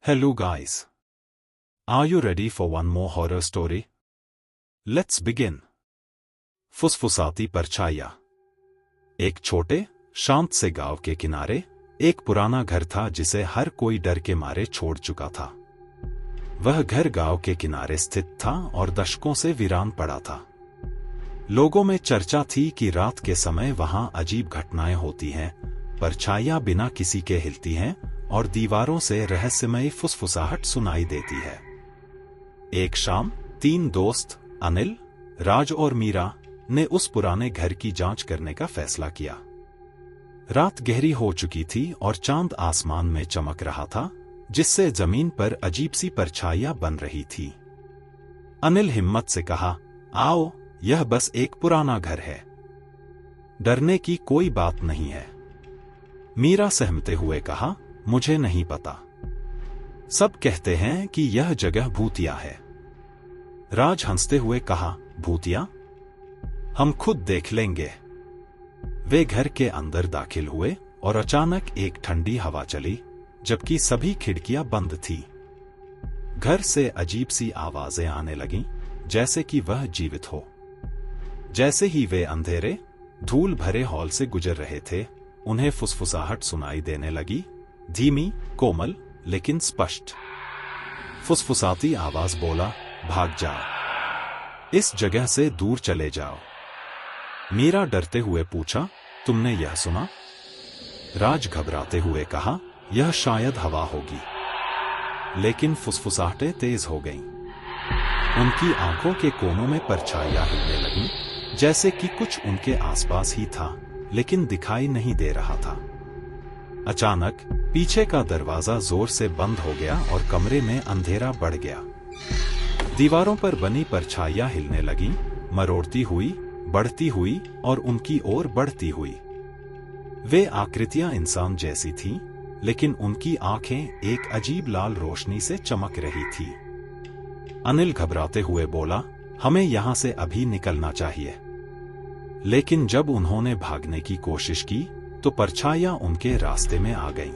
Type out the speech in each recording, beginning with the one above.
Hello guys. Are you ready for one more horror story? Let's begin. फुसफुसाती परछाइयाँ। एक छोटे, शांत से गांव के किनारे एक पुराना घर था जिसे हर कोई डर के मारे छोड़ चुका था। वह घर गांव के किनारे स्थित था और दशकों से वीरान पड़ा था। लोगों में चर्चा थी कि रात के समय वहां अजीब घटनाएं होती हैं, परछाइयाँ बिना किसी के हिलती हैं और दीवारों से रहस्यमयी फुसफुसाहट सुनाई देती है। एक शाम 3 दोस्त अनिल, राज और मीरा ने उस पुराने घर की जांच करने का फैसला किया। रात गहरी हो चुकी थी और चांद आसमान में चमक रहा था, जिससे जमीन पर अजीब सी परछाइयां बन रही थी। अनिल हिम्मत से कहा, आओ, यह बस एक पुराना घर है, डरने की कोई बात नहीं है। मीरा सहमते हुए कहा, मुझे नहीं पता, सब कहते हैं कि यह जगह भूतिया है। राज हंसते हुए कहा, भूतिया? हम खुद देख लेंगे। वे घर के अंदर दाखिल हुए और अचानक एक ठंडी हवा चली, जबकि सभी खिड़कियां बंद थी। घर से अजीब सी आवाजें आने लगीं, जैसे कि वह जीवित हो। जैसे ही वे अंधेरे, धूल भरे हॉल से गुजर रहे थे, उन्हें फुसफुसाहट सुनाई देने लगी, धीमी, कोमल, लेकिन स्पष्ट। फुसफुसाती आवाज बोला, भाग जाओ, इस जगह से दूर चले जाओ। मीरा डरते हुए पूछा, तुमने यह सुना? राज घबराते हुए कहा, यह शायद हवा होगी। लेकिन फुसफुसाहटें तेज हो गईं। उनकी आंखों के कोनों में परछाइयां हिलने लगीं, जैसे कि कुछ उनके आसपास ही था, लेकिन दिखाई नहीं दे रहा था। अचानक पीछे का दरवाजा जोर से बंद हो गया और कमरे में अंधेरा बढ़ गया। दीवारों पर बनी परछाइयां हिलने लगीं, मरोड़ती हुई, बढ़ती हुई और उनकी ओर बढ़ती हुई। वे आकृतियां इंसान जैसी थीं, लेकिन उनकी आंखें एक अजीब लाल रोशनी से चमक रही थी। अनिल घबराते हुए बोला, हमें यहां से अभी निकलना चाहिए। लेकिन जब उन्होंने भागने की कोशिश की, तो परछाइयां उनके रास्ते में आ गईं।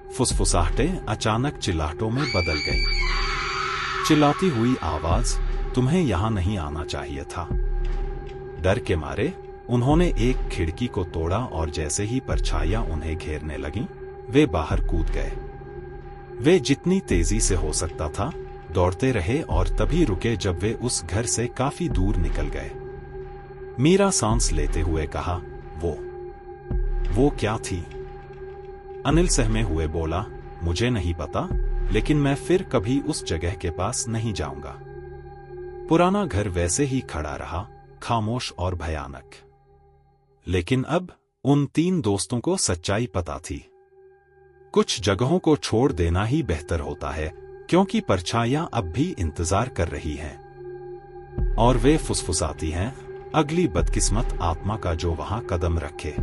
फुसफुसाहटें अचानक चिल्लाहटों में बदल गईं। चिल्लाती हुई आवाज, तुम्हें यहां नहीं आना चाहिए था। डर के मारे उन्होंने एक खिड़की को तोड़ा और जैसे ही परछाइयां उन्हें घेरने लगीं, वे बाहर कूद गए। वे जितनी तेजी से हो सकता था दौड़ते रहे और तभी रुके जब वे उस घर से काफी दूर निकल गए। मीरा सांस लेते हुए कहा, वो क्या थी? अनिल सहमे हुए बोला, मुझे नहीं पता, लेकिन मैं फिर कभी उस जगह के पास नहीं जाऊंगा। पुराना घर वैसे ही खड़ा रहा, खामोश और भयानक। लेकिन अब उन 3 दोस्तों को सच्चाई पता थी। कुछ जगहों को छोड़ देना ही बेहतर होता है, क्योंकि परछाइयां अब भी इंतजार कर रही हैं। और वे फुसफुसाती हैं, अगली बदकिस्मत आत्मा का जो वहां कदम रखे।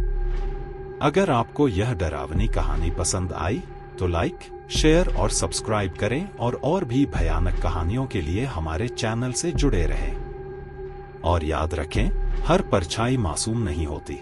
अगर आपको यह डरावनी कहानी पसंद आई, तो लाइक, शेयर और सब्सक्राइब करें और भी भयानक कहानियों के लिए हमारे चैनल से जुड़े रहें। और याद रखें, हर परछाई मासूम नहीं होती।